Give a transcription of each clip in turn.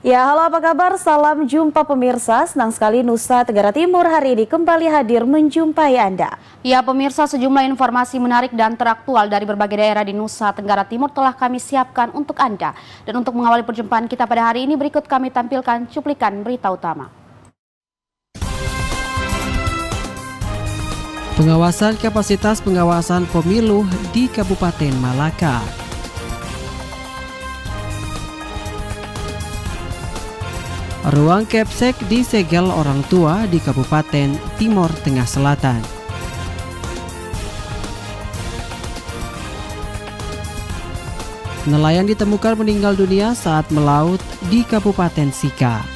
Ya, halo apa kabar? Salam jumpa pemirsa. Senang sekali Nusa Tenggara Timur hari ini kembali hadir menjumpai Anda. Ya pemirsa, sejumlah informasi menarik dan teraktual dari berbagai daerah di Nusa Tenggara Timur telah kami siapkan untuk Anda. Dan untuk mengawali perjumpaan kita pada hari ini, berikut kami tampilkan cuplikan berita utama. Pengawasan kapasitas pengawasan pemilu di Kabupaten Malaka. Ruang Kepsek disegel orang tua di Kabupaten Timor Tengah Selatan. Nelayan ditemukan meninggal dunia saat melaut di Kabupaten Sika.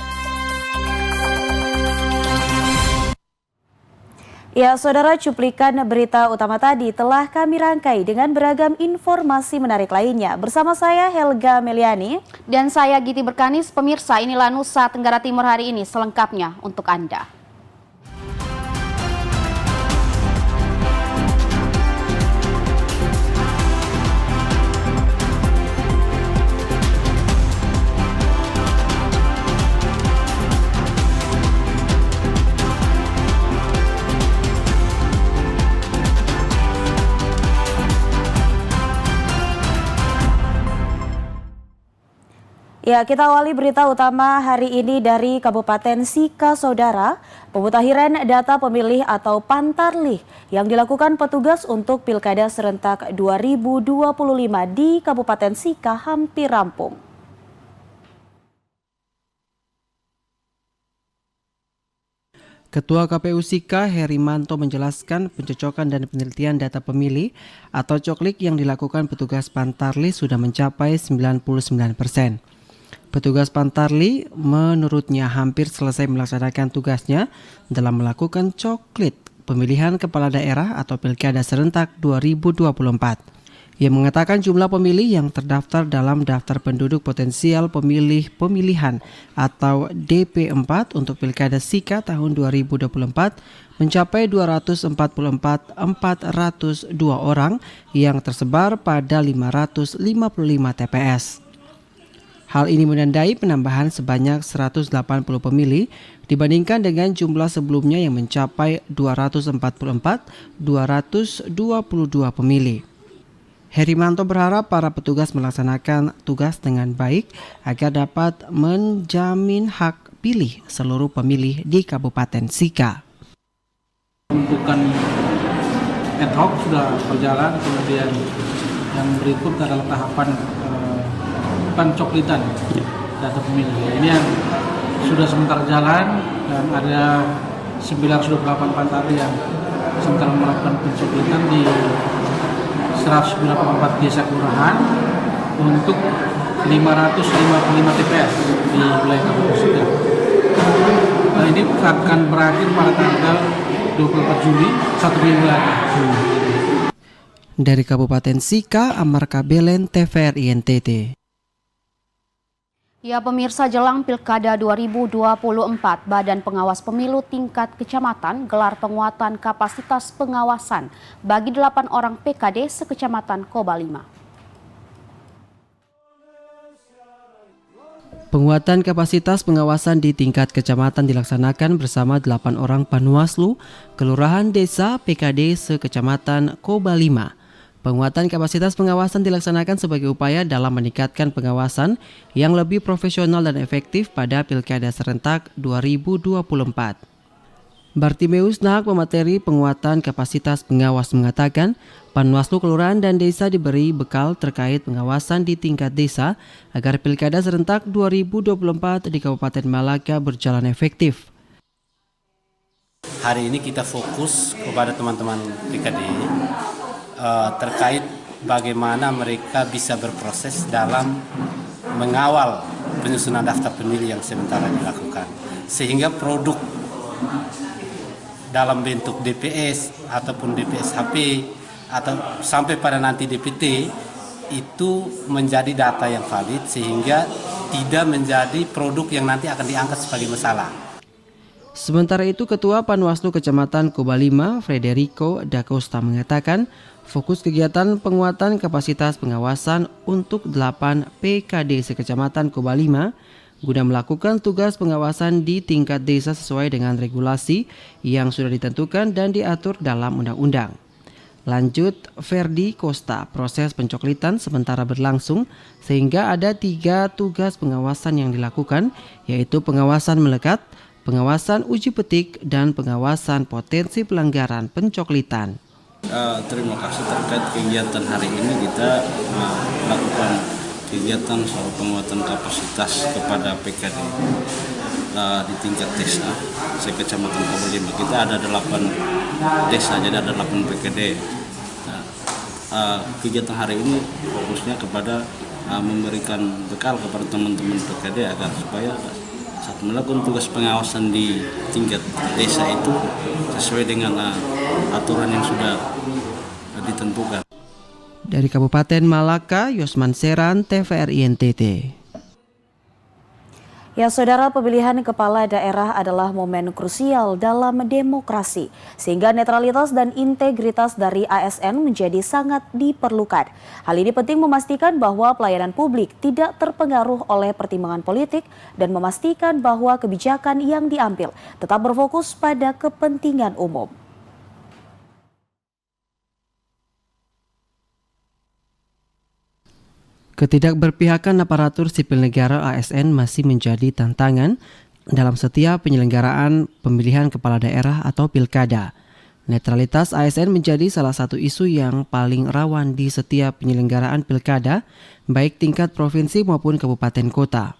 Ya, saudara, cuplikan berita utama tadi telah kami rangkai dengan beragam informasi menarik lainnya. Bersama saya Helga Meliani. Dan saya Giti Berkanis. Pemirsa, inilah Nusa Tenggara Timur hari ini selengkapnya untuk Anda. Ya, kita awali berita utama hari ini dari Kabupaten Sika, saudara. Pemutahiran data pemilih atau Pantarlih yang dilakukan petugas untuk Pilkada Serentak 2025 di Kabupaten Sika hampir rampung. Ketua KPU Sika Herimanto menjelaskan pencocokan dan penelitian data pemilih atau coklik yang dilakukan petugas Pantarlih sudah mencapai 99%. Petugas Pantarlih menurutnya hampir selesai melaksanakan tugasnya dalam melakukan coklit pemilihan kepala daerah atau Pilkada Serentak 2024. Ia mengatakan jumlah pemilih yang terdaftar dalam daftar penduduk potensial pemilih pemilihan atau DP4 untuk Pilkada Sika tahun 2024 mencapai 244.402 orang yang tersebar pada 555 TPS. Hal ini menandai penambahan sebanyak 180 pemilih dibandingkan dengan jumlah sebelumnya yang mencapai 244.222 pemilih. Herimanto berharap para petugas melaksanakan tugas dengan baik agar dapat menjamin hak pilih seluruh pemilih di Kabupaten Sika. Pembentukan ad hoc sudah berjalan, kemudian yang berikut adalah tahapan pencoklitan data pemilih. Ini yang sudah sementara jalan dan ada 928 Pantarlih yang sementara melakukan pencoklitan di 194 desa kelurahan untuk 555 TPS di wilayah Kabupaten Sika. Ini akan berakhir pada tanggal 24 Juli, 1 minggu lagi. Dari Kabupaten Sika, Amar Kabelen, TVRI NTT. Ya pemirsa, jelang Pilkada 2024, Badan Pengawas Pemilu tingkat kecamatan gelar penguatan kapasitas pengawasan bagi 8 orang PKD sekecamatan Koba 5. Penguatan kapasitas pengawasan di tingkat kecamatan dilaksanakan bersama 8 orang Panwaslu, Kelurahan Desa PKD sekecamatan Koba 5. Penguatan kapasitas pengawasan dilaksanakan sebagai upaya dalam meningkatkan pengawasan yang lebih profesional dan efektif pada Pilkada Serentak 2024. Bartimeus Nahak, pemateri penguatan kapasitas pengawas, mengatakan Panwaslu kelurahan dan desa diberi bekal terkait pengawasan di tingkat desa agar Pilkada Serentak 2024 di Kabupaten Malaka berjalan efektif. Hari ini kita fokus kepada teman-teman PKD terkait bagaimana mereka bisa berproses dalam mengawal penyusunan daftar pemilih yang sementara dilakukan, sehingga produk dalam bentuk DPS ataupun DPS HP atau sampai pada nanti DPT itu menjadi data yang valid sehingga tidak menjadi produk yang nanti akan diangkat sebagai masalah. Sementara itu, Ketua Panwaslu Kecamatan Koba 5, Frederico Da Costa, mengatakan fokus kegiatan penguatan kapasitas pengawasan untuk 8 PKD sekecamatan Koba 5 guna melakukan tugas pengawasan di tingkat desa sesuai dengan regulasi yang sudah ditentukan dan diatur dalam undang-undang. Lanjut Ferdi Costa, proses pencoklitan sementara berlangsung sehingga ada 3 tugas pengawasan yang dilakukan, yaitu pengawasan melekat, pengawasan uji petik, dan pengawasan potensi pelanggaran pencoklitan. Terima kasih terkait kegiatan hari ini. Kita melakukan kegiatan soal penguatan kapasitas kepada PKD di tingkat desa sekecamatan Kabupaten. Kita ada 8 desa, jadi ada 8 PKD. Kegiatan hari ini fokusnya kepada memberikan bekal kepada teman-teman PKD agar supaya saat melakukan tugas pengawasan di tingkat desa itu sesuai dengan aturan yang sudah ditentukan. Dari Kabupaten Malaka, Yosman Seran, TVRI NTT. Ya, saudara, pemilihan kepala daerah adalah momen krusial dalam demokrasi, sehingga netralitas dan integritas dari ASN menjadi sangat diperlukan. Hal ini penting memastikan bahwa pelayanan publik tidak terpengaruh oleh pertimbangan politik dan memastikan bahwa kebijakan yang diambil tetap berfokus pada kepentingan umum. Ketidakberpihakan aparatur sipil negara ASN masih menjadi tantangan dalam setiap penyelenggaraan pemilihan kepala daerah atau pilkada. Netralitas ASN menjadi salah satu isu yang paling rawan di setiap penyelenggaraan pilkada, baik tingkat provinsi maupun kabupaten kota.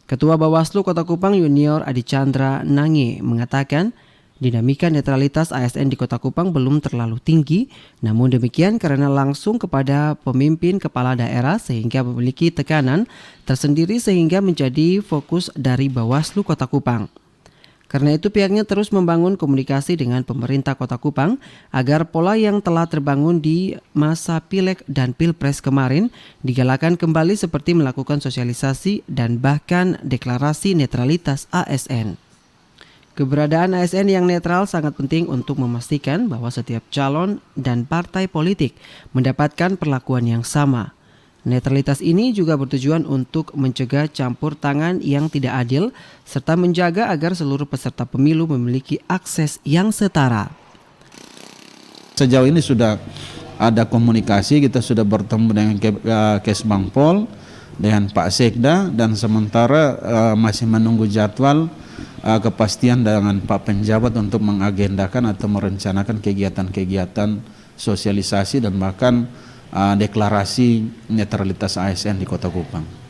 Ketua Bawaslu Kota Kupang Junior Adi Chandra Nange mengatakan, dinamika netralitas ASN di Kota Kupang belum terlalu tinggi, namun demikian karena langsung kepada pemimpin kepala daerah sehingga memiliki tekanan tersendiri sehingga menjadi fokus dari Bawaslu Kota Kupang. Karena itu pihaknya terus membangun komunikasi dengan pemerintah Kota Kupang agar pola yang telah terbangun di masa Pileg dan Pilpres kemarin digalakan kembali seperti melakukan sosialisasi dan bahkan deklarasi netralitas ASN. Keberadaan ASN yang netral sangat penting untuk memastikan bahwa setiap calon dan partai politik mendapatkan perlakuan yang sama. Netralitas ini juga bertujuan untuk mencegah campur tangan yang tidak adil serta menjaga agar seluruh peserta pemilu memiliki akses yang setara. Sejauh ini sudah ada komunikasi, kita sudah bertemu dengan Kesbangpol, dengan Pak Sekda, dan sementara masih menunggu jadwal kepastian dengan Pak Penjabat untuk mengagendakan atau merencanakan kegiatan-kegiatan sosialisasi dan bahkan deklarasi netralitas ASN di Kota Kupang.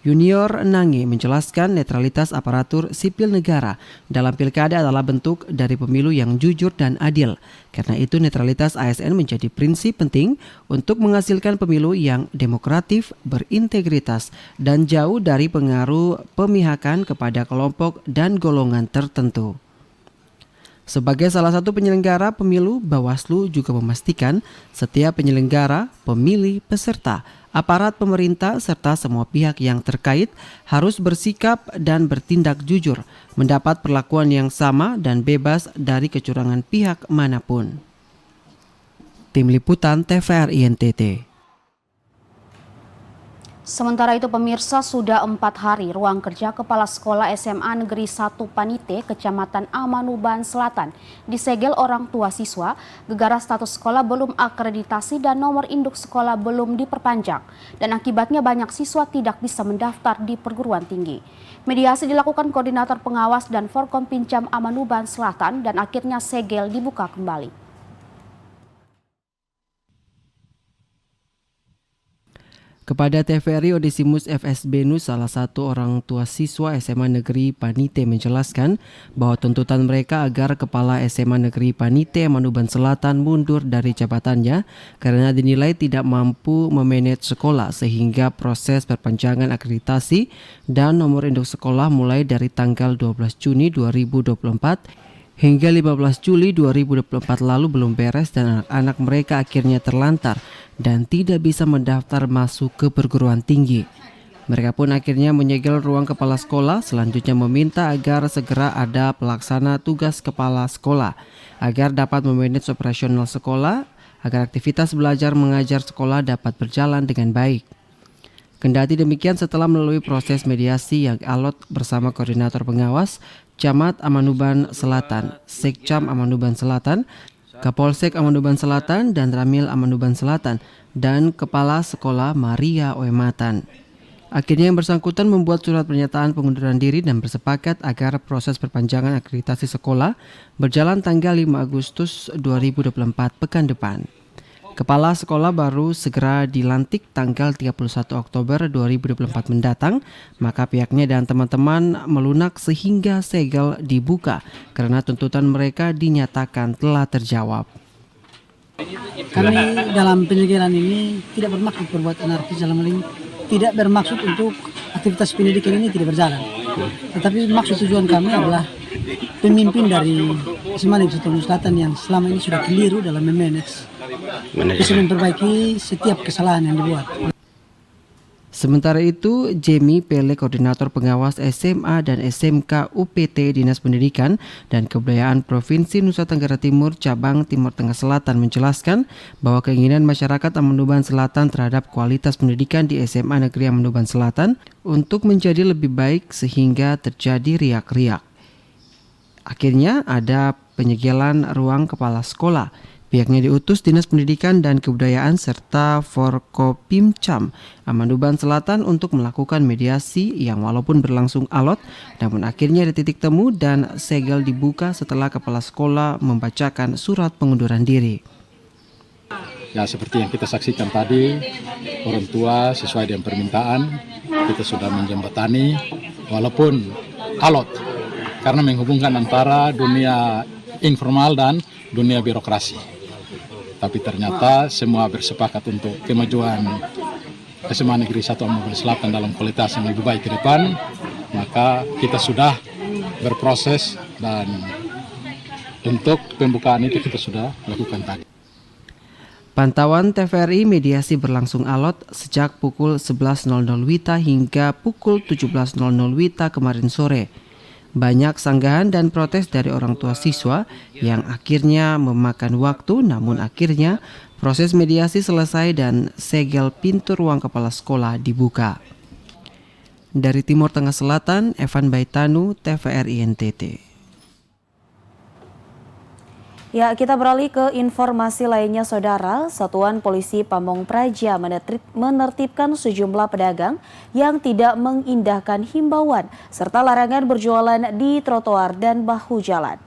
Junior Nange menjelaskan netralitas aparatur sipil negara dalam pilkada adalah bentuk dari pemilu yang jujur dan adil. Karena itu netralitas ASN menjadi prinsip penting untuk menghasilkan pemilu yang demokratif, berintegritas, dan jauh dari pengaruh pemihakan kepada kelompok dan golongan tertentu. Sebagai salah satu penyelenggara pemilu, Bawaslu juga memastikan setiap penyelenggara, pemilih, peserta, aparat pemerintah, serta semua pihak yang terkait harus bersikap dan bertindak jujur, mendapat perlakuan yang sama dan bebas dari kecurangan pihak manapun. Tim Liputan TVRI NTT. Sementara itu pemirsa, sudah 4 hari ruang kerja Kepala Sekolah SMA Negeri 1 Panite, Kecamatan Amanuban Selatan disegel orang tua siswa, gegara status sekolah belum akreditasi dan nomor induk sekolah belum diperpanjang. Dan akibatnya banyak siswa tidak bisa mendaftar di perguruan tinggi. Mediasi dilakukan koordinator pengawas dan Forkom Pincam Amanuban Selatan dan akhirnya segel dibuka kembali. Kepada TVRI, Odesimus FSB Nus, salah satu orang tua siswa SMA Negeri Panite menjelaskan bahwa tuntutan mereka agar Kepala SMA Negeri Panite Amanuban Selatan mundur dari jabatannya karena dinilai tidak mampu memanage sekolah sehingga proses perpanjangan akreditasi dan nomor induk sekolah mulai dari tanggal 12 Juni 2024 hingga 15 Juli 2024 lalu belum beres dan anak-anak mereka akhirnya terlantar dan tidak bisa mendaftar masuk ke perguruan tinggi. Mereka pun akhirnya menyegel ruang kepala sekolah, selanjutnya meminta agar segera ada pelaksana tugas kepala sekolah agar dapat memanage operasional sekolah, agar aktivitas belajar mengajar sekolah dapat berjalan dengan baik. Kendati demikian, setelah melalui proses mediasi yang alot bersama koordinator pengawas, Camat Amanuban Selatan, Sekcam Amanuban Selatan, Kapolsek Amanuban Selatan dan Ramil Amanuban Selatan, dan Kepala Sekolah Maria Oematan. Akhirnya yang bersangkutan membuat surat pernyataan pengunduran diri dan bersepakat agar proses perpanjangan akreditasi sekolah berjalan tanggal 5 Agustus 2024 pekan depan. Kepala sekolah baru segera dilantik tanggal 31 Oktober 2024 mendatang, maka pihaknya dan teman-teman melunak sehingga segel dibuka karena tuntutan mereka dinyatakan telah terjawab. Kami dalam penyegelan ini tidak bermaksud berbuat anarkis, dalam hal ini tidak bermaksud untuk aktivitas pendidikan ini tidak berjalan. Tetapi maksud tujuan kami adalah pemimpin dari SMA Negeri 1 Selatan yang selama ini sudah keliru dalam memanage, bisa memperbaiki setiap kesalahan yang dibuat. Sementara itu, Jemi Pele, koordinator pengawas SMA dan SMK UPT Dinas Pendidikan dan Kebudayaan Provinsi Nusa Tenggara Timur Cabang Timur Tengah Selatan menjelaskan bahwa keinginan masyarakat Amanuban Selatan terhadap kualitas pendidikan di SMA Negeri Amanuban Selatan untuk menjadi lebih baik sehingga terjadi riak-riak. Akhirnya ada penyegelan ruang kepala sekolah. Pihaknya diutus Dinas Pendidikan dan Kebudayaan serta Forkopimcam Amanuban Selatan untuk melakukan mediasi yang walaupun berlangsung alot, namun akhirnya ada titik temu dan segel dibuka setelah kepala sekolah membacakan surat pengunduran diri. Ya, seperti yang kita saksikan tadi, orang tua sesuai dengan permintaan kita sudah menjembatani walaupun alot karena menghubungkan antara dunia informal dan dunia birokrasi. Tapi ternyata semua bersepakat untuk kemajuan SMA Negeri 1 Amanuban Selatan dalam kualitas yang lebih baik ke depan. Maka kita sudah berproses dan untuk pembukaan itu kita sudah lakukan tadi. Pantauan TVRI mediasi berlangsung alot sejak pukul 11.00 WITA hingga pukul 17.00 WITA kemarin sore. Banyak sanggahan dan protes dari orang tua siswa yang akhirnya memakan waktu, namun akhirnya proses mediasi selesai dan segel pintu ruang kepala sekolah dibuka. Dari Timur Tengah Selatan, Evan Baitanu, TVRI NTT. Ya, kita beralih ke informasi lainnya, Saudara. Satuan Polisi Pamong Praja menertibkan sejumlah pedagang yang tidak mengindahkan himbauan serta larangan berjualan di trotoar dan bahu jalan.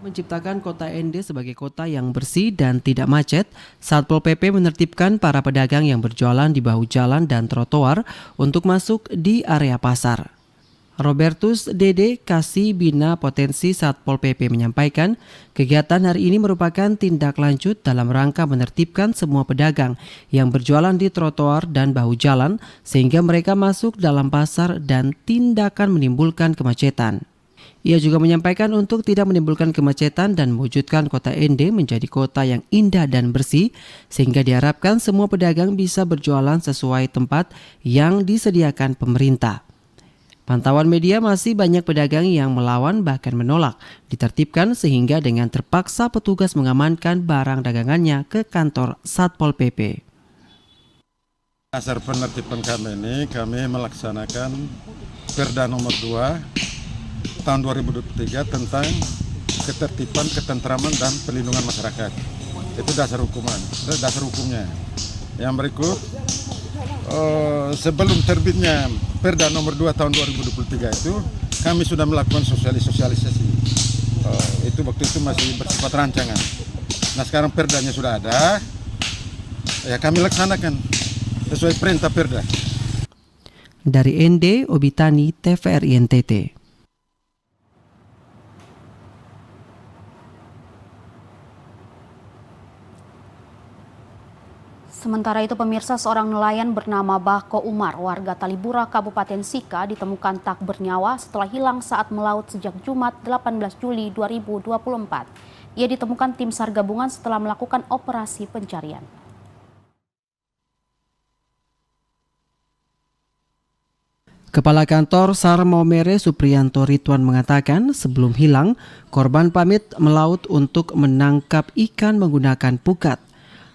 Menciptakan kota ND sebagai kota yang bersih dan tidak macet, Satpol PP menertibkan para pedagang yang berjualan di bahu jalan dan trotoar untuk masuk di area pasar. Robertus Dede, Kasih Bina Potensi Satpol PP menyampaikan, kegiatan hari ini merupakan tindak lanjut dalam rangka menertibkan semua pedagang yang berjualan di trotoar dan bahu jalan sehingga mereka masuk dalam pasar dan tindakan menimbulkan kemacetan. Ia juga menyampaikan untuk tidak menimbulkan kemacetan dan mewujudkan kota ND menjadi kota yang indah dan bersih sehingga diharapkan semua pedagang bisa berjualan sesuai tempat yang disediakan pemerintah. Pantauan media masih banyak pedagang yang melawan bahkan menolak ditertibkan sehingga dengan terpaksa petugas mengamankan barang dagangannya ke kantor Satpol PP. Dasar penertiban kami ini, kami melaksanakan Perda nomor 2 tahun 2023 tentang ketertiban, ketentraman dan perlindungan masyarakat. Itu dasar hukumnya. Yang berikut, sebelum terbitnya Perda nomor 2 tahun 2023 itu kami sudah melakukan sosialisasi. Itu waktu itu masih bersifat rancangan. Nah, sekarang Perdanya sudah ada. Ya, kami laksanakan sesuai perintah Perda. Dari ND, Obitani, TVRI NTT. Sementara itu pemirsa, seorang nelayan bernama Bako Umar, warga Talibura, Kabupaten Sika ditemukan tak bernyawa setelah hilang saat melaut sejak Jumat 18 Juli 2024. Ia ditemukan tim SAR gabungan setelah melakukan operasi pencarian. Kepala Kantor SAR Maumere Supriyanto Ridwan mengatakan sebelum hilang, korban pamit melaut untuk menangkap ikan menggunakan pukat.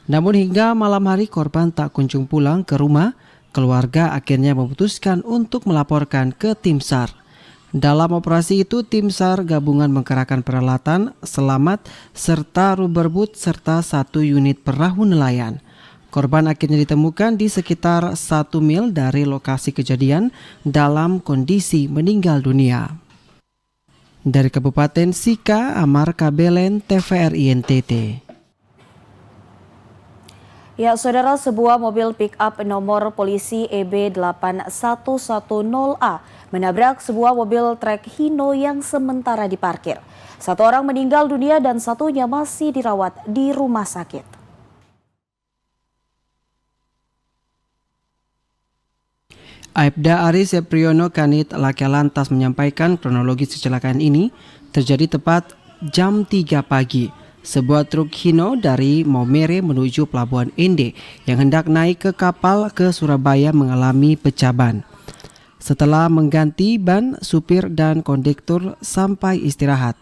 Namun hingga malam hari korban tak kunjung pulang ke rumah, keluarga akhirnya memutuskan untuk melaporkan ke tim SAR. Dalam operasi itu, tim SAR gabungan mengkerahkan peralatan, selamat, serta rubber boot serta 1 unit perahu nelayan. Korban akhirnya ditemukan di sekitar 1 mil dari lokasi kejadian dalam kondisi meninggal dunia. Dari Kabupaten Sika, Amar Kabelen, TVRI NTT. Ya, saudara, sebuah mobil pick-up nomor polisi EB8110A menabrak sebuah mobil trek Hino yang sementara diparkir. 1 orang meninggal dunia dan 1-nya masih dirawat di rumah sakit. Aibda Aris Sepriono Kanit Laka Lantas menyampaikan kronologi kecelakaan ini terjadi tepat jam 3 pagi. Sebuah truk Hino dari Maumere menuju Pelabuhan Ende yang hendak naik ke kapal ke Surabaya mengalami pecah ban. Setelah mengganti ban, supir dan kondektur sampai istirahat.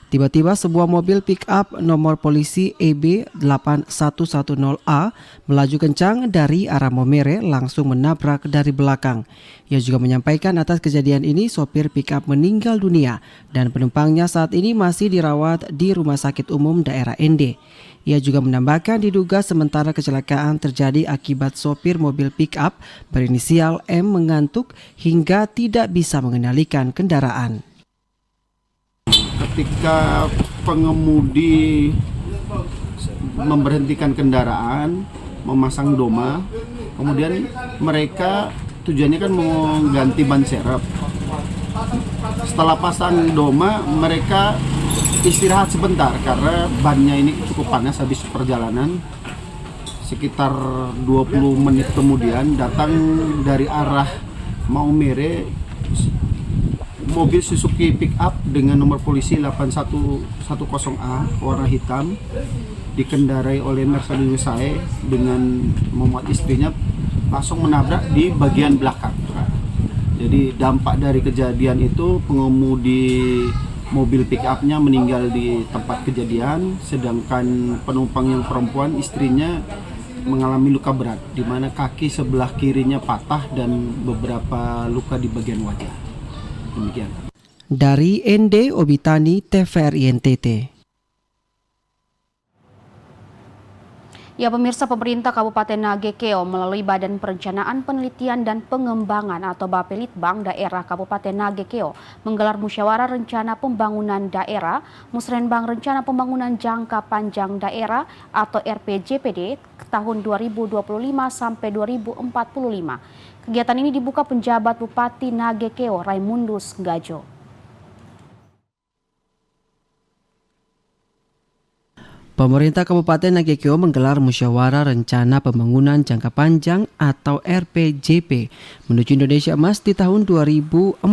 Tiba-tiba sebuah mobil pick-up nomor polisi EB8110A melaju kencang dari arah Maumere langsung menabrak dari belakang. Ia juga menyampaikan atas kejadian ini sopir pick-up meninggal dunia dan penumpangnya saat ini masih dirawat di Rumah Sakit Umum Daerah Ende. Ia juga menambahkan diduga sementara kecelakaan terjadi akibat sopir mobil pick-up berinisial M mengantuk hingga tidak bisa mengendalikan kendaraan. Ketika pengemudi memberhentikan kendaraan, memasang doma, kemudian mereka tujuannya kan mau ganti ban serep. Setelah pasang doma, mereka istirahat sebentar karena bannya ini cukup panas habis perjalanan. Sekitar 20 menit kemudian datang dari arah Maumere mobil Suzuki pick-up dengan nomor polisi 8110A warna hitam dikendarai oleh Mercedes Wisae dengan memuat istrinya langsung menabrak di bagian belakang. Jadi dampak dari kejadian itu pengemudi mobil pick-upnya meninggal di tempat kejadian, sedangkan penumpang yang perempuan istrinya mengalami luka berat di mana kaki sebelah kirinya patah dan beberapa luka di bagian wajah. Demikian. Dari Ende Obitani, TVRI NTT. Ya, pemirsa, pemerintah Kabupaten Nagekeo melalui Badan Perencanaan Penelitian dan Pengembangan atau Bapelitbang Daerah Kabupaten Nagekeo menggelar musyawarah rencana pembangunan daerah, Musrenbang Rencana Pembangunan Jangka Panjang Daerah atau RPJPD tahun 2025 sampai 2045. Kegiatan ini dibuka penjabat Bupati Nagekeo Raimundus Nggajo. Pemerintah Kabupaten Nagekeo menggelar musyawarah rencana pembangunan jangka panjang atau RPJP menuju Indonesia Emas di tahun 2045.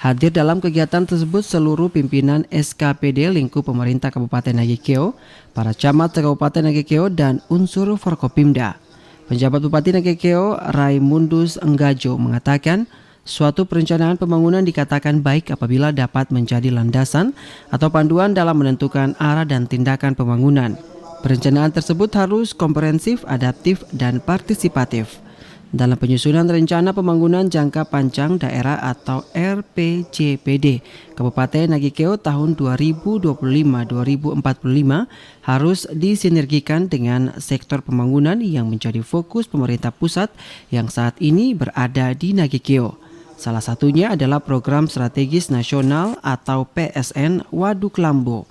Hadir dalam kegiatan tersebut seluruh pimpinan SKPD lingkup pemerintah Kabupaten Nagekeo, para camat Kabupaten Nagekeo dan unsur Forkopimda. Penjabat Bupati Nagekeo Raimundus Nggajo mengatakan suatu perencanaan pembangunan dikatakan baik apabila dapat menjadi landasan atau panduan dalam menentukan arah dan tindakan pembangunan. Perencanaan tersebut harus komprehensif, adaptif, dan partisipatif. Dalam penyusunan rencana pembangunan jangka panjang daerah atau RPJPD Kabupaten Nagekeo tahun 2025-2045 harus disinergikan dengan sektor pembangunan yang menjadi fokus pemerintah pusat yang saat ini berada di Nagekeo. Salah satunya adalah Program Strategis Nasional atau PSN Waduk Lambo.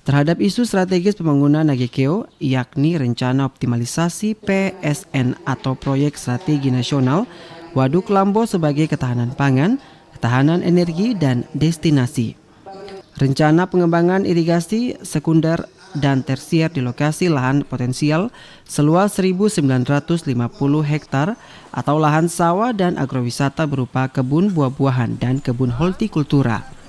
Terhadap isu strategis pembangunan Nagekeo, yakni rencana optimalisasi PSN atau Proyek Strategi Nasional Waduk Lambo sebagai ketahanan pangan, ketahanan energi, dan destinasi. Rencana pengembangan irigasi sekunder dan tersier di lokasi lahan potensial seluas 1.950 hektar atau lahan sawah dan agrowisata berupa kebun buah-buahan dan kebun hortikultura.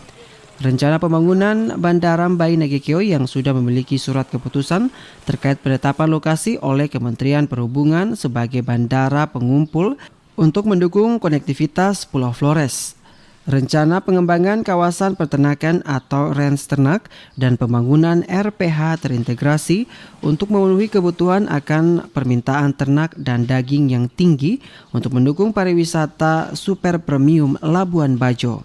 Rencana pembangunan Bandara Mbai Nagekeo yang sudah memiliki surat keputusan terkait penetapan lokasi oleh Kementerian Perhubungan sebagai bandara pengumpul untuk mendukung konektivitas Pulau Flores. Rencana pengembangan kawasan peternakan atau ranch ternak dan pembangunan RPH terintegrasi untuk memenuhi kebutuhan akan permintaan ternak dan daging yang tinggi untuk mendukung pariwisata super premium Labuan Bajo.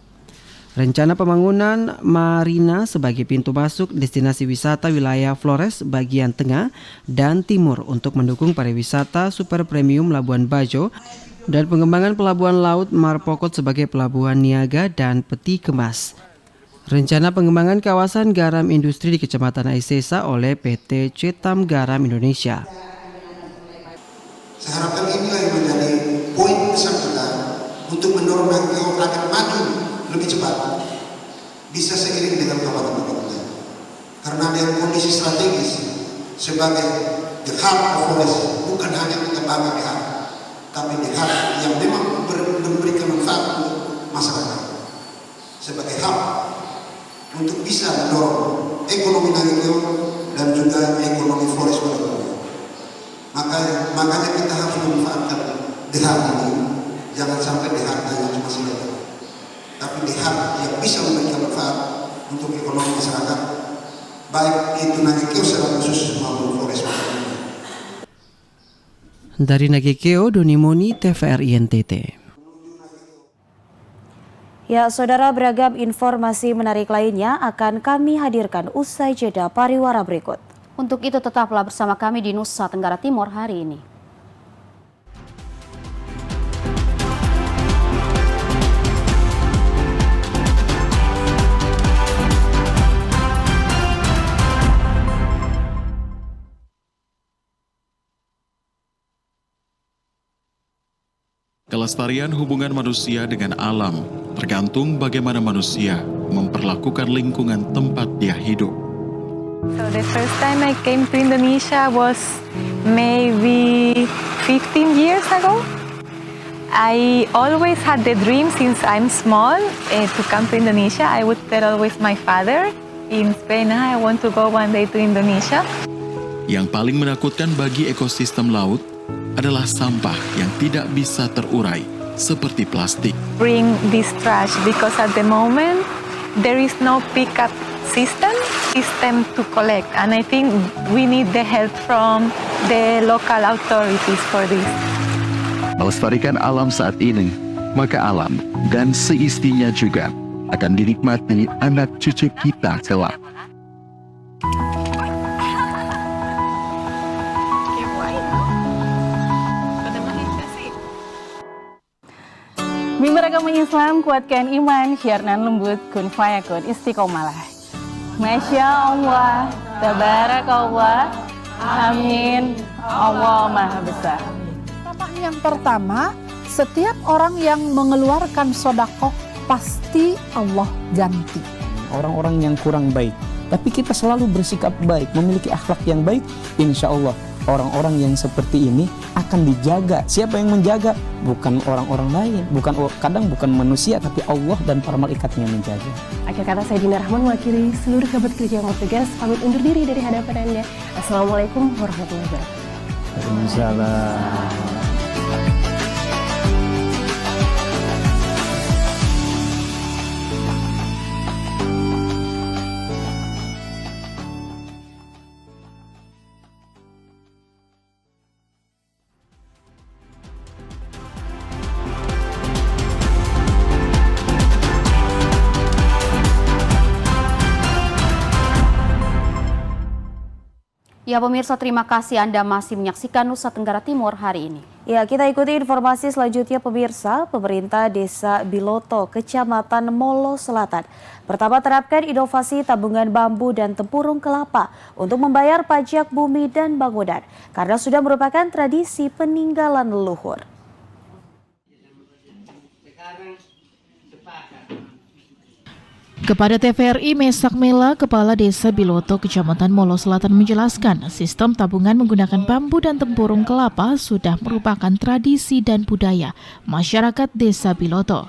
Rencana pembangunan marina sebagai pintu masuk destinasi wisata wilayah Flores bagian tengah dan timur untuk mendukung pariwisata super premium Labuan Bajo dan pengembangan pelabuhan laut Marpokot sebagai pelabuhan niaga dan peti kemas. Rencana pengembangan kawasan garam industri di Kecamatan Aisesa oleh PT Cetam Garam Indonesia. Saya harapkan inilah yang menjadi poin besar kita untuk mendorong agar maju lebih cepat, bisa seiring dengan kawasan kita. Karena dengan kondisi strategis sebagai the heart of Flores, bukan hanya kita bangga di heart, tapi di heart yang memang memberikan manfaat untuk masyarakat sebagai hub untuk bisa mendorong ekonomi Nagekeo dan juga ekonomi Flores pada umumnya. Makanya kita harus memanfaatkan the heart ini, jangan sampai the heart hanya cuma silakan, tapi the heart yang bisa memberikan manfaat untuk ekonomi masyarakat, baik itu Nagekeo secara khusus maupun Flores pada umumnya. Dari Nagekeo, Doni Moni, TVRI NTT. Ya, saudara, beragam informasi menarik lainnya akan kami hadirkan usai jeda pariwara berikut. Untuk itu tetaplah bersama kami di Nusa Tenggara Timur hari ini. Kelestarian hubungan manusia dengan alam tergantung bagaimana manusia memperlakukan lingkungan tempat dia hidup. So the first time I came to Indonesia was maybe 15 years ago. I always had the dream since I'm small to come to Indonesia. I would tell always my father in Spain, I want to go one day to Indonesia. Yang paling menakutkan bagi ekosistem laut adalah sampah yang tidak bisa terurai seperti plastik. Bring this trash because at the moment there is no pickup system to collect, and I think we need the help from the local authorities for this. Melestarikan alam saat ini, maka alam dan seistinya juga akan dinikmati anak cucu kita kelak. Mimbar agama Islam, kuatkan iman, syiarnan lembut, kun fayakun, istiqomalah. Masya Allah, tabarakallah, amin, Allah Maha Besar. Yang pertama, setiap orang yang mengeluarkan sodakoh pasti Allah ganti. Orang-orang yang kurang baik, tapi kita selalu bersikap baik, memiliki akhlak yang baik, insya Allah orang-orang yang seperti ini akan dijaga. Siapa yang menjaga? Bukan orang-orang lain, kadang bukan manusia, tapi Allah dan para malaikatnya yang menjaga. Akhir kata, saya Dina Rahman mewakili seluruh kerabat kerja yang bertugas pamit undur diri dari hadapan Anda. Assalamualaikum warahmatullahi wabarakatuh. Waalaikumsalam. Ya pemirsa, terima kasih Anda masih menyaksikan Nusa Tenggara Timur hari ini. Ya, kita ikuti informasi selanjutnya pemirsa. Pemerintah Desa Biloto, Kecamatan Molo Selatan, pertama terapkan inovasi tabungan bambu dan tempurung kelapa untuk membayar pajak bumi dan bangunan karena sudah merupakan tradisi peninggalan leluhur. Kepada TVRI, Mesak Mela, Kepala Desa Biloto, Kecamatan Molo Selatan menjelaskan, sistem tabungan menggunakan bambu dan tempurung kelapa sudah merupakan tradisi dan budaya masyarakat Desa Biloto.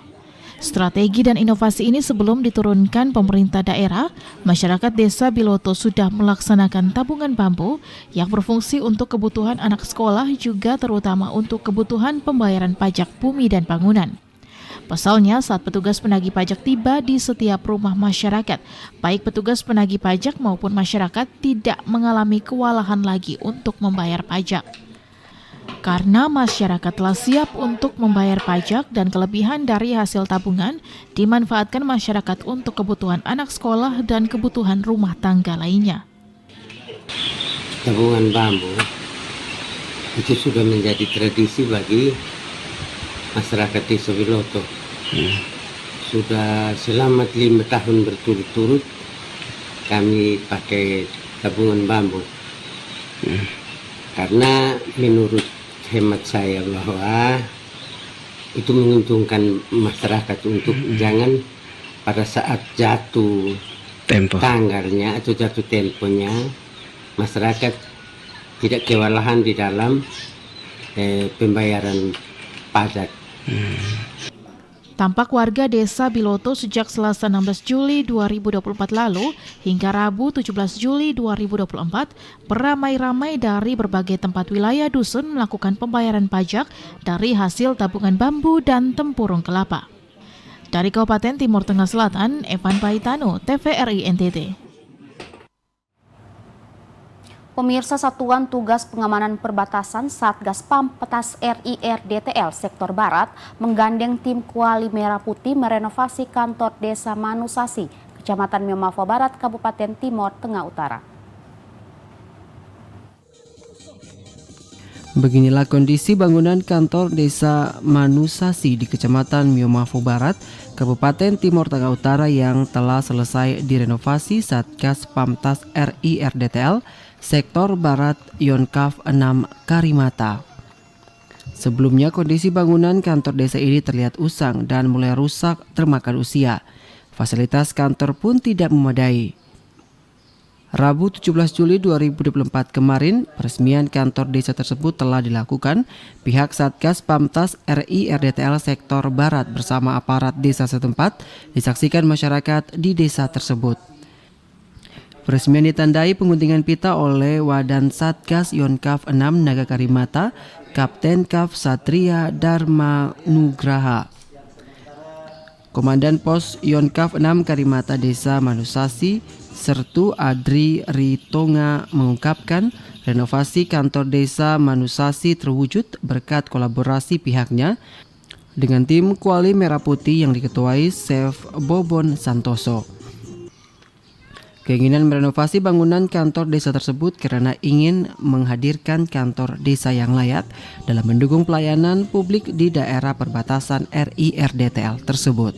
Strategi dan inovasi ini sebelum diturunkan pemerintah daerah, masyarakat Desa Biloto sudah melaksanakan tabungan bambu yang berfungsi untuk kebutuhan anak sekolah juga terutama untuk kebutuhan pembayaran pajak bumi dan bangunan. Pasalnya, saat petugas penagih pajak tiba di setiap rumah masyarakat, baik petugas penagih pajak maupun masyarakat tidak mengalami kewalahan lagi untuk membayar pajak. Karena masyarakat telah siap untuk membayar pajak dan kelebihan dari hasil tabungan dimanfaatkan masyarakat untuk kebutuhan anak sekolah dan kebutuhan rumah tangga lainnya. Tabungan bambu itu sudah menjadi tradisi bagi masyarakat Desa Biloto. Sudah selama 5 tahun berturut-turut kami pakai tabungan bambu. Karena menurut hemat saya bahwa itu menguntungkan masyarakat untuk jangan pada saat jatuh tanggalnya atau jatuh temponya masyarakat tidak kewalahan di dalam pembayaran pajak. Tampak warga Desa Biloto sejak Selasa 16 Juli 2024 lalu hingga Rabu 17 Juli 2024 beramai-ramai dari berbagai tempat wilayah dusun melakukan pembayaran pajak dari hasil tabungan bambu dan tempurung kelapa. Dari Kabupaten Timur Tengah Selatan, Evan Paitano, TVRI NTT. Pemirsa, Satuan Tugas Pengamanan Perbatasan Satgas Pampetas RI RDTL Sektor Barat menggandeng tim Kuali Merah Putih merenovasi kantor Desa Manusasi, Kecamatan Miomafa Barat, Kabupaten Timur Tengah Utara. Beginilah kondisi bangunan kantor Desa Manusasi di Kecamatan Miomafa Barat, Kabupaten Timur Tengah Utara yang telah selesai direnovasi Satgas Pamtas RI RDTL Sektor Barat Yonkaf 6 Karimata. Sebelumnya kondisi bangunan kantor desa ini terlihat usang dan mulai rusak termakan usia. Fasilitas kantor pun tidak memadai. Rabu 17 Juli 2024 kemarin, peresmian kantor desa tersebut telah dilakukan pihak Satgas Pamtas RI RDTL Sektor Barat bersama aparat desa setempat disaksikan masyarakat di desa tersebut. Peresmian ditandai penguntingan pita oleh Wadan Satgas Yonkaf 6 Naga Karimata, Kapten Kaf Satria Dharma Nugraha. Komandan Pos Yonkaf 6 Karimata Desa Manusasi, Sertu Adri Ritonga mengungkapkan renovasi kantor desa Manusasi terwujud berkat kolaborasi pihaknya dengan tim Kuali Merah Putih yang diketuai Chef Bobon Santoso. Keinginan merenovasi bangunan kantor desa tersebut karena ingin menghadirkan kantor desa yang layak dalam mendukung pelayanan publik di daerah perbatasan RI RDTL tersebut.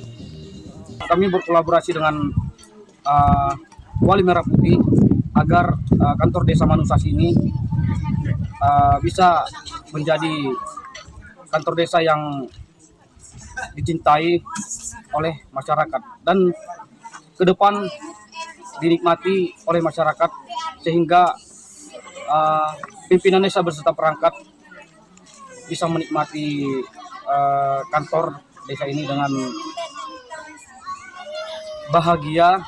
Kami berkolaborasi dengan Kuali Merah Putih agar kantor desa Manusasi ini bisa menjadi kantor desa yang dicintai oleh masyarakat dan ke depan dinikmati oleh masyarakat sehingga pimpinan desa beserta perangkat bisa menikmati kantor desa ini dengan bahagia,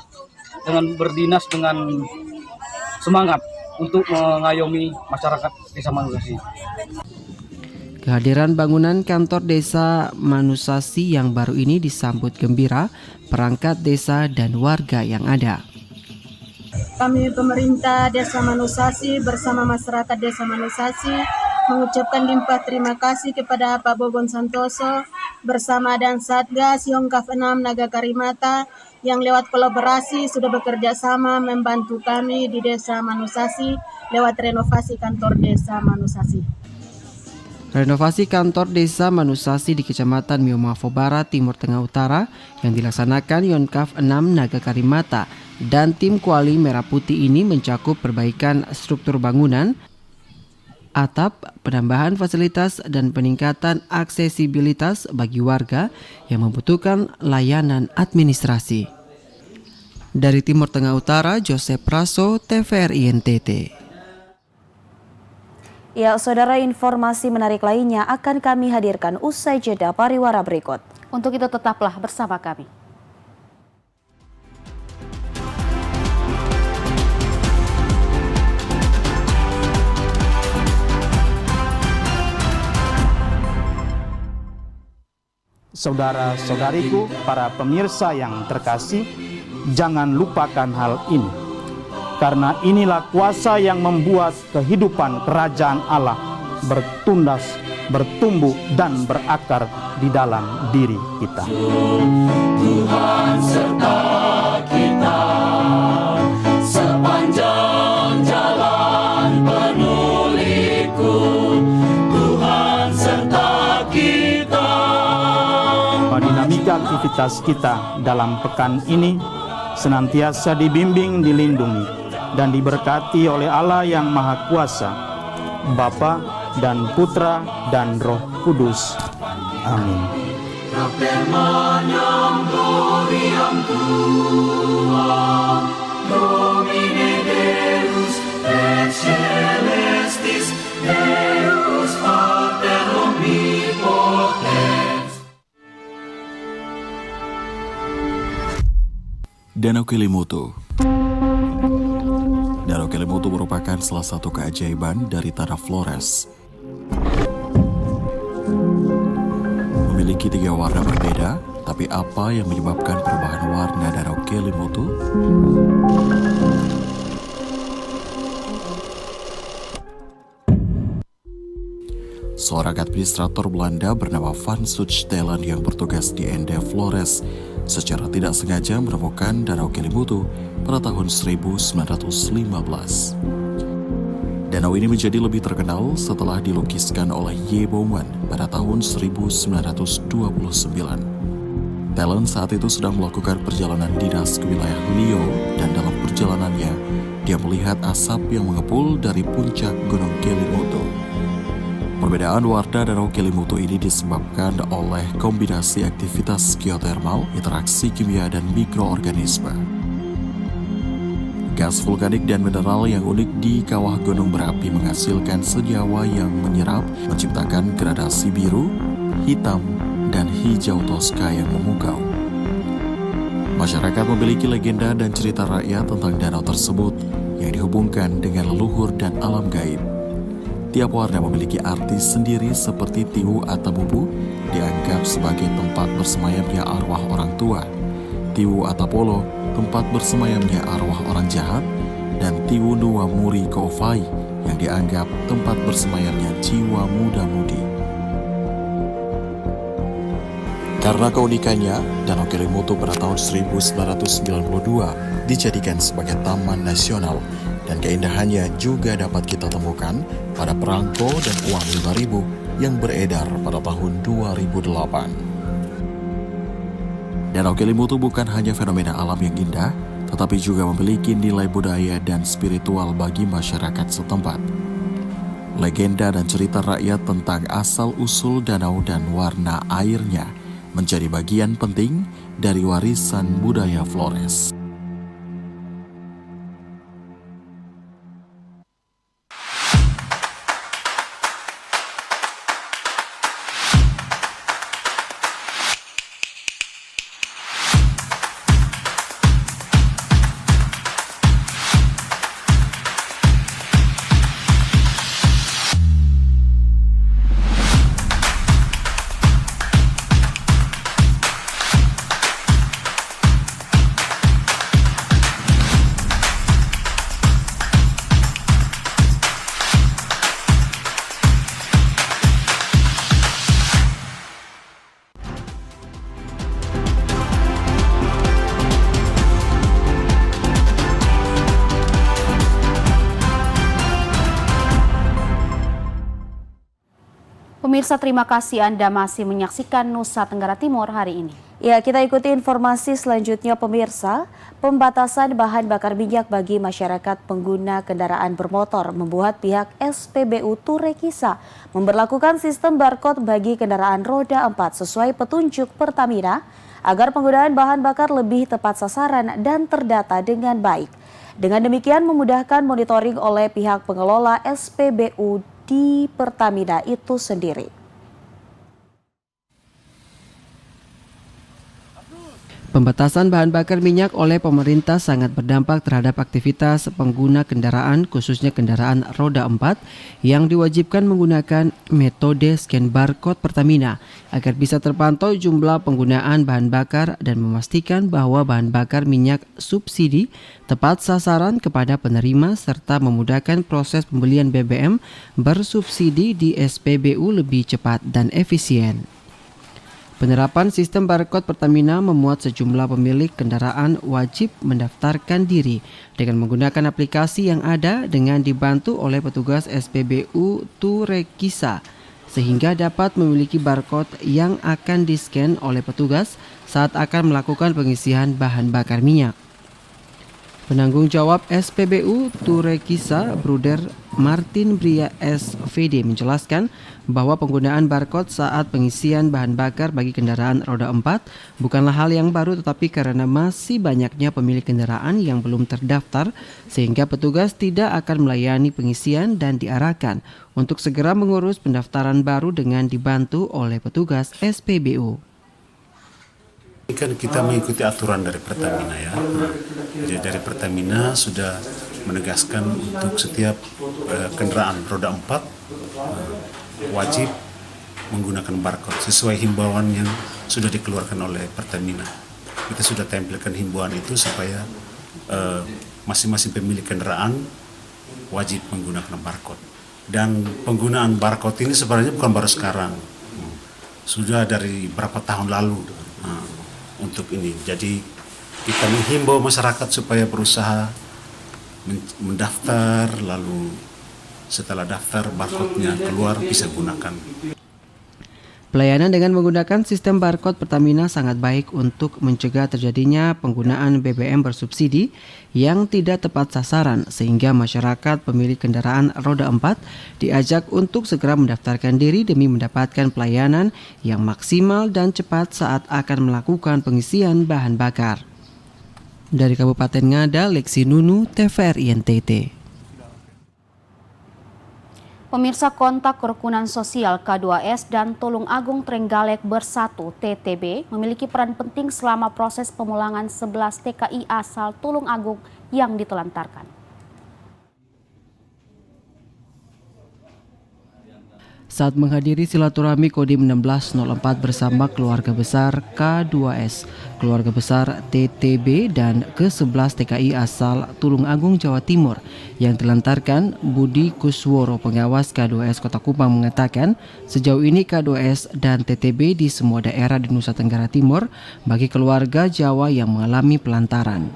dengan berdinas dengan semangat untuk mengayomi masyarakat desa Manusasi. Kehadiran bangunan kantor desa Manusasi yang baru ini disambut gembira perangkat desa dan warga yang ada. Kami pemerintah Desa Manusasi bersama masyarakat Desa Manusasi mengucapkan limpah terima kasih kepada Pak Bobon Santoso bersama dan Satgas Yonkaf 6 Naga Karimata yang lewat kolaborasi sudah bekerja sama membantu kami di Desa Manusasi lewat renovasi kantor Desa Manusasi. Renovasi kantor desa Manusasi di Kecamatan Miomafa Barat, Timur Tengah Utara yang dilaksanakan Yonkaf 6 Naga Karimata dan tim Kuali Merah Putih ini mencakup perbaikan struktur bangunan, atap, penambahan fasilitas dan peningkatan aksesibilitas bagi warga yang membutuhkan layanan administrasi. Dari Timur Tengah Utara, Joseph Praso, TVRI NTT. Ya, saudara, informasi menarik lainnya akan kami hadirkan usai jeda pariwara berikut. Untuk itu tetaplah bersama kami. Saudara-saudariku, para pemirsa yang terkasih, jangan lupakan hal ini. Karena inilah kuasa yang membuat kehidupan kerajaan Allah bertundas, bertumbuh, dan berakar di dalam diri kita. Tuhan serta kita sepanjang jalan penuh liku. Tuhan serta kita. Dinamika aktivitas kita dalam pekan ini senantiasa dibimbing, dilindungi, dan diberkati oleh Allah yang Maha Kuasa, Bapa dan Putra dan Roh Kudus. Amin. Proclamaniam gloriam Tuam, Domine Deus et celestis, Deus Pater omnipotens. Danau Kelimutu. Danau Kelimutu merupakan salah satu keajaiban dari tanah Flores. Memiliki 3 warna berbeda, tapi apa yang menyebabkan perubahan warna Danau Kelimutu? Seorang administrator Belanda bernama Van Suchtelen yang bertugas di Ende Flores secara tidak sengaja menemukan Danau Kelimutu pada tahun 1915. Danau ini menjadi lebih terkenal setelah dilukiskan oleh Y. Bowman pada tahun 1929. Telen saat itu sedang melakukan perjalanan dinas ke wilayah Lio, dan dalam perjalanannya dia melihat asap yang mengepul dari puncak Gunung Kelimutu. Perbedaan warna Danau Kelimutu ini disebabkan oleh kombinasi aktivitas geotermal, interaksi kimia, dan mikroorganisme. Gas vulkanik dan mineral yang unik di kawah gunung berapi menghasilkan senyawa yang menyerap, menciptakan gradasi biru, hitam, dan hijau toska yang memukau. Masyarakat memiliki legenda dan cerita rakyat tentang danau tersebut yang dihubungkan dengan leluhur dan alam gaib. Tiap warna memiliki arti sendiri, seperti Tiwu Atamubu dianggap sebagai tempat bersemayamnya arwah orang tua, Tiwu Atapolo tempat bersemayamnya arwah orang jahat, dan Tiwu Nuwa Muri Koofai yang dianggap tempat bersemayamnya jiwa muda-mudi. Karena keunikannya, Danau Kelimutu pada tahun 1992 dijadikan sebagai taman nasional, dan keindahannya juga dapat kita temukan pada perangko dan uang 5.000 yang beredar pada tahun 2008. Danau Kelimutu bukan hanya fenomena alam yang indah, tetapi juga memiliki nilai budaya dan spiritual bagi masyarakat setempat. Legenda dan cerita rakyat tentang asal-usul danau dan warna airnya menjadi bagian penting dari warisan budaya Flores. Pemirsa, terima kasih Anda masih menyaksikan Nusa Tenggara Timur hari ini. Ya, kita ikuti informasi selanjutnya pemirsa. Pembatasan bahan bakar minyak bagi masyarakat pengguna kendaraan bermotor membuat pihak SPBU Turekisa memberlakukan sistem barcode bagi kendaraan roda 4 sesuai petunjuk Pertamina agar penggunaan bahan bakar lebih tepat sasaran dan terdata dengan baik. Dengan demikian memudahkan monitoring oleh pihak pengelola SPBU di Pertamina itu sendiri. Pembatasan bahan bakar minyak oleh pemerintah sangat berdampak terhadap aktivitas pengguna kendaraan, khususnya kendaraan roda 4 yang diwajibkan menggunakan metode scan barcode Pertamina agar bisa terpantau jumlah penggunaan bahan bakar dan memastikan bahwa bahan bakar minyak subsidi tepat sasaran kepada penerima serta memudahkan proses pembelian BBM bersubsidi di SPBU lebih cepat dan efisien. Penerapan sistem barcode Pertamina memuat sejumlah pemilik kendaraan wajib mendaftarkan diri dengan menggunakan aplikasi yang ada dengan dibantu oleh petugas SPBU Turekisa sehingga dapat memiliki barcode yang akan di-scan oleh petugas saat akan melakukan pengisian bahan bakar minyak. Penanggung jawab SPBU Turekisa, Bruder Martin Bria SVD menjelaskan bahwa penggunaan barcode saat pengisian bahan bakar bagi kendaraan roda 4 bukanlah hal yang baru, tetapi karena masih banyaknya pemilik kendaraan yang belum terdaftar sehingga petugas tidak akan melayani pengisian dan diarahkan untuk segera mengurus pendaftaran baru dengan dibantu oleh petugas SPBU. Kan kita mengikuti aturan dari Pertamina ya. Jadi dari Pertamina sudah menegaskan untuk setiap kendaraan roda 4 wajib menggunakan barcode sesuai himbauan yang sudah dikeluarkan oleh Pertamina. Kita sudah tempelkan himbauan itu supaya masing-masing pemilik kendaraan wajib menggunakan barcode. Dan penggunaan barcode ini sebenarnya bukan baru sekarang, sudah dari berapa tahun lalu. Untuk ini, jadi kita menghimbau masyarakat supaya berusaha mendaftar, lalu setelah daftar barcode-nya keluar bisa gunakan. Pelayanan dengan menggunakan sistem barcode Pertamina sangat baik untuk mencegah terjadinya penggunaan BBM bersubsidi yang tidak tepat sasaran sehingga masyarakat pemilik kendaraan roda 4 diajak untuk segera mendaftarkan diri demi mendapatkan pelayanan yang maksimal dan cepat saat akan melakukan pengisian bahan bakar. Dari Kabupaten Ngada, Lexi Nunu, TVRI NTT. Pemirsa, kontak kerukunan sosial K2S dan Tulung Agung Trenggalek Bersatu TTB memiliki peran penting selama proses pemulangan 11 TKI asal Tulung Agung yang ditelantarkan. Saat menghadiri silaturahmi Kodim 1604 bersama keluarga besar K2S, keluarga besar TTB dan ke-11 TKI asal Tulung Agung, Jawa Timur yang dilantarkan, Budi Kusworo, pengawas K2S Kota Kupang mengatakan sejauh ini K2S dan TTB di semua daerah di Nusa Tenggara Timur bagi keluarga Jawa yang mengalami pelantaran.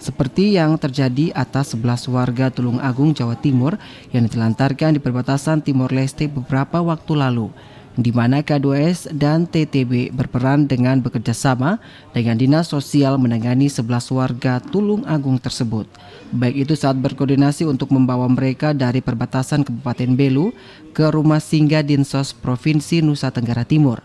Seperti yang terjadi atas 11 warga Tulung Agung, Jawa Timur yang ditelantarkan di perbatasan Timor Leste beberapa waktu lalu, di mana K2S dan TTB berperan dengan bekerja sama dengan Dinas Sosial menangani 11 warga Tulung Agung tersebut. Baik itu saat berkoordinasi untuk membawa mereka dari perbatasan Kabupaten Belu ke rumah singgah Dinsos Provinsi Nusa Tenggara Timur.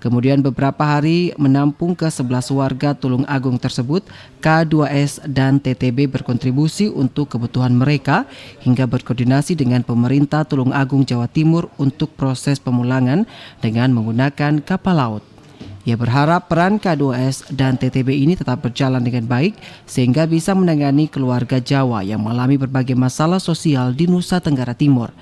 Kemudian beberapa hari menampung ke-11 warga Tulung Agung tersebut, K2S dan TTB berkontribusi untuk kebutuhan mereka hingga berkoordinasi dengan pemerintah Tulung Agung Jawa Timur untuk proses pemulangan dengan menggunakan kapal laut. Ia berharap peran K2S dan TTB ini tetap berjalan dengan baik sehingga bisa menangani keluarga Jawa yang mengalami berbagai masalah sosial di Nusa Tenggara Timur.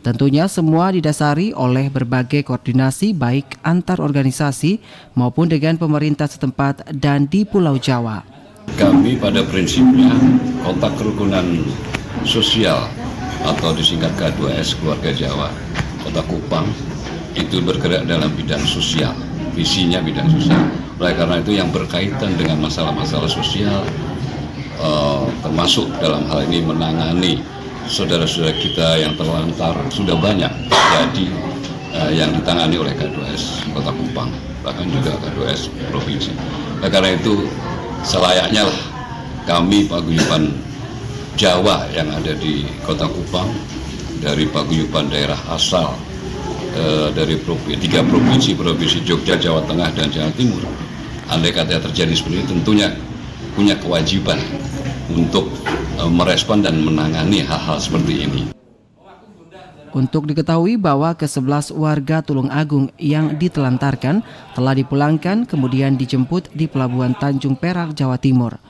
Tentunya semua didasari oleh berbagai koordinasi baik antar organisasi maupun dengan pemerintah setempat dan di Pulau Jawa. Kami pada prinsipnya kontak kerukunan sosial atau disingkat K2S Keluarga Jawa Kota Kupang itu bergerak dalam bidang sosial, visinya bidang sosial. Oleh karena itu yang berkaitan dengan masalah-masalah sosial termasuk dalam hal ini menangani saudara-saudara kita yang terlantar sudah banyak jadi yang ditangani oleh K2S Kota Kupang, bahkan juga K2S Provinsi. Nah, karena itu selayaknya lah kami paguyuban Jawa yang ada di Kota Kupang dari paguyuban daerah asal dari 3 provinsi, Provinsi Jogja, Jawa Tengah, dan Jawa Timur. Andai kata terjadi seperti itu tentunya punya kewajiban untuk merespon dan menangani hal-hal seperti ini. Untuk diketahui bahwa ke-11 warga Tulung Agung yang ditelantarkan telah dipulangkan kemudian dijemput di Pelabuhan Tanjung Perak, Jawa Timur.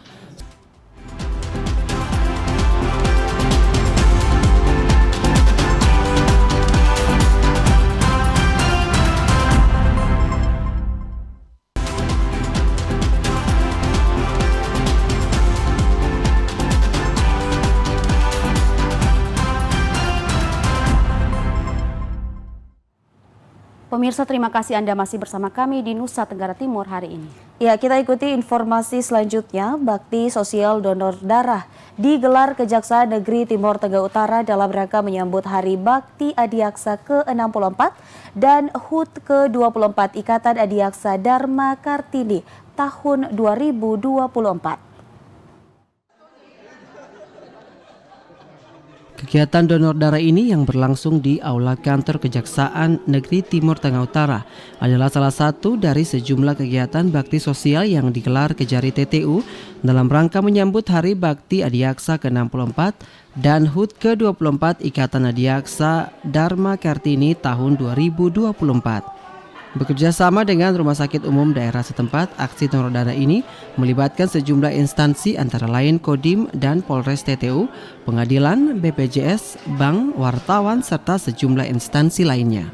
Pemirsa, terima kasih Anda masih bersama kami di Nusa Tenggara Timur hari ini. Ya, kita ikuti informasi selanjutnya. Bakti sosial donor darah digelar Kejaksaan Negeri Timur Tengah Utara dalam rangka menyambut Hari Bakti Adiaksa ke-64 dan HUT ke-24 Ikatan Adiaksa Dharma Kartini tahun 2024. Kegiatan donor darah ini yang berlangsung di Aula Kantor Kejaksaan Negeri Timur Tengah Utara adalah salah satu dari sejumlah kegiatan bakti sosial yang digelar Kejari TTU dalam rangka menyambut Hari Bakti Adiaksa ke-64 dan HUT ke-24 Ikatan Adiaksa Dharma Kartini tahun 2024. Bekerja sama dengan Rumah Sakit Umum daerah setempat, aksi donor darah ini melibatkan sejumlah instansi antara lain Kodim dan Polres TTU, pengadilan, BPJS, bank, wartawan, serta sejumlah instansi lainnya.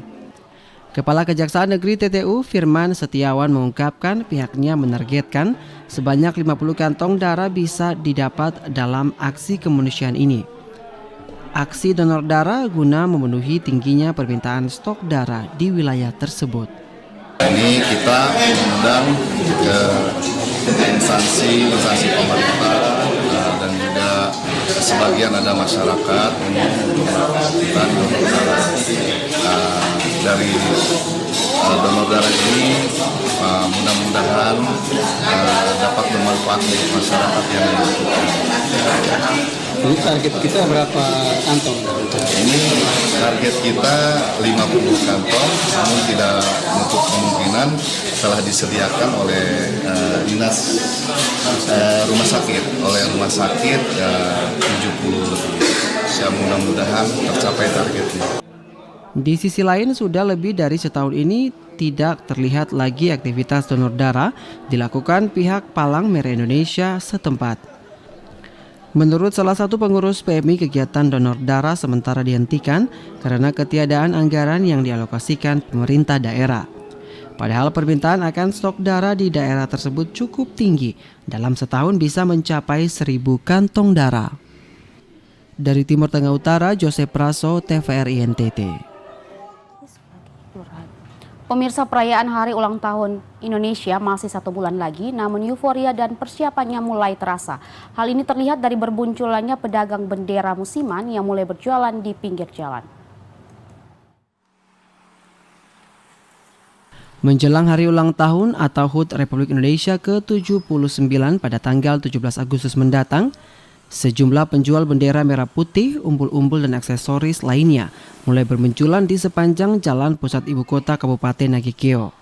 Kepala Kejaksaan Negeri TTU Firman Setiawan mengungkapkan pihaknya menargetkan sebanyak 50 kantong darah bisa didapat dalam aksi kemanusiaan ini. Aksi donor darah guna memenuhi tingginya permintaan stok darah di wilayah tersebut. Ini kita mengundang ke instansi pemerintah dan juga sebagian ada masyarakat untuk melakukan donor darah. Dari donor darah ini mudah-mudahan dapat bermanfaat untuk masyarakat yang membutuhkan. Ini target kita berapa kantong? Ini target kita 50 kantong, namun tidak menutup kemungkinan telah disediakan oleh dinas rumah sakit, 70 lebih. Mudah-mudahan tercapai targetnya. Di sisi lain, sudah lebih dari setahun ini tidak terlihat lagi aktivitas donor darah dilakukan pihak Palang Merah Indonesia setempat. Menurut salah satu pengurus PMI, kegiatan donor darah sementara dihentikan karena ketiadaan anggaran yang dialokasikan pemerintah daerah. Padahal permintaan akan stok darah di daerah tersebut cukup tinggi, dalam setahun bisa mencapai 1.000 kantong darah. Dari Timur Tengah Utara, Joseph Praso, TVRI NTT. Pemirsa, perayaan Hari Ulang Tahun Indonesia masih 1 bulan lagi, namun euforia dan persiapannya mulai terasa. Hal ini terlihat dari berbunculannya pedagang bendera musiman yang mulai berjualan di pinggir jalan. Menjelang Hari Ulang Tahun atau HUT Republik Indonesia ke-79 pada tanggal 17 Agustus mendatang, sejumlah penjual bendera merah putih, umbul-umbul dan aksesoris lainnya mulai bermunculan di sepanjang jalan pusat ibu kota Kabupaten Nagekeo.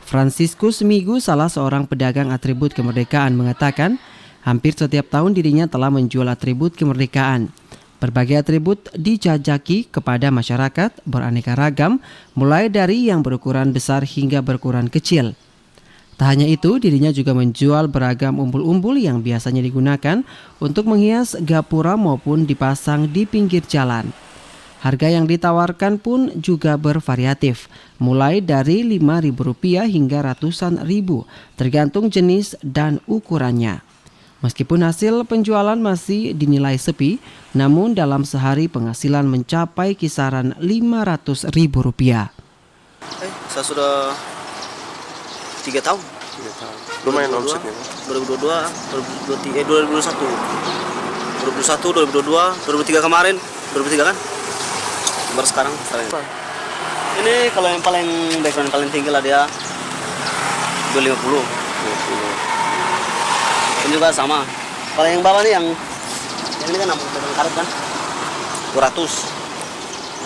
Franciscus Migu, salah seorang pedagang atribut kemerdekaan, mengatakan hampir setiap tahun dirinya telah menjual atribut kemerdekaan. Berbagai atribut dijajaki kepada masyarakat beraneka ragam, mulai dari yang berukuran besar hingga berukuran kecil. Tak hanya itu, dirinya juga menjual beragam umbul-umbul yang biasanya digunakan untuk menghias gapura maupun dipasang di pinggir jalan. Harga yang ditawarkan pun juga bervariatif, mulai dari Rp5.000 hingga ratusan ribu, tergantung jenis dan ukurannya. Meskipun hasil penjualan masih dinilai sepi, namun dalam sehari penghasilan mencapai kisaran Rp500.000. Saya sudah 3 tahun. Lumayan omsetnya. 2022, 2021, 2022, 2003 kemarin, 2003 kan? Baru sekarang. Ini kalau yang paling background paling tinggi lah dia 250. Ini juga sama. Kalau yang bawah nih yang ini kan 60 karet kan? 200.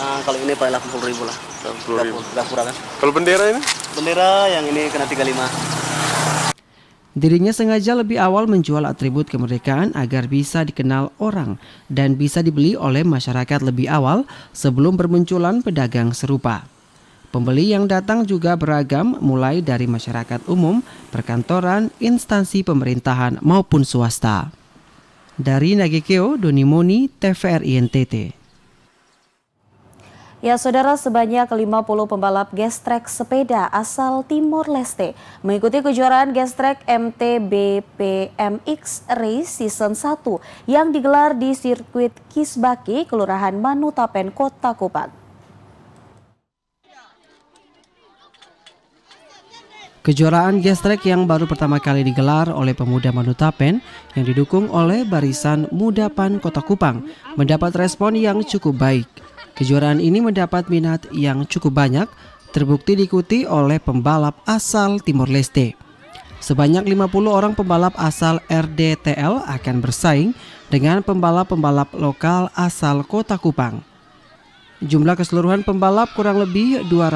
Nah kalau ini paling 80.000 lah. 80.000. Gapura kan? Kalau bendera ini? Bendera yang ini kena 35. Dirinya sengaja lebih awal menjual atribut kemerdekaan agar bisa dikenal orang dan bisa dibeli oleh masyarakat lebih awal sebelum bermunculan pedagang serupa. Pembeli yang datang juga beragam, mulai dari masyarakat umum, perkantoran, instansi pemerintahan maupun swasta. Dari Nagekeo, Doni Moni, TVRI NTT. Ya, saudara, sebanyak 50 pembalap gestrek sepeda asal Timor Leste mengikuti kejuaraan gestrek MTB/PMX Race Season 1 yang digelar di sirkuit Kisbaki, Kelurahan Manutapen, Kota Kupang. Kejuaraan gestrek yang baru pertama kali digelar oleh pemuda Manutapen yang didukung oleh Barisan Muda PAN Kota Kupang mendapat respon yang cukup baik. Kejuaraan ini mendapat minat yang cukup banyak, terbukti diikuti oleh pembalap asal Timor Leste. Sebanyak 50 orang pembalap asal RDTL akan bersaing dengan pembalap-pembalap lokal asal Kota Kupang. Jumlah keseluruhan pembalap kurang lebih 200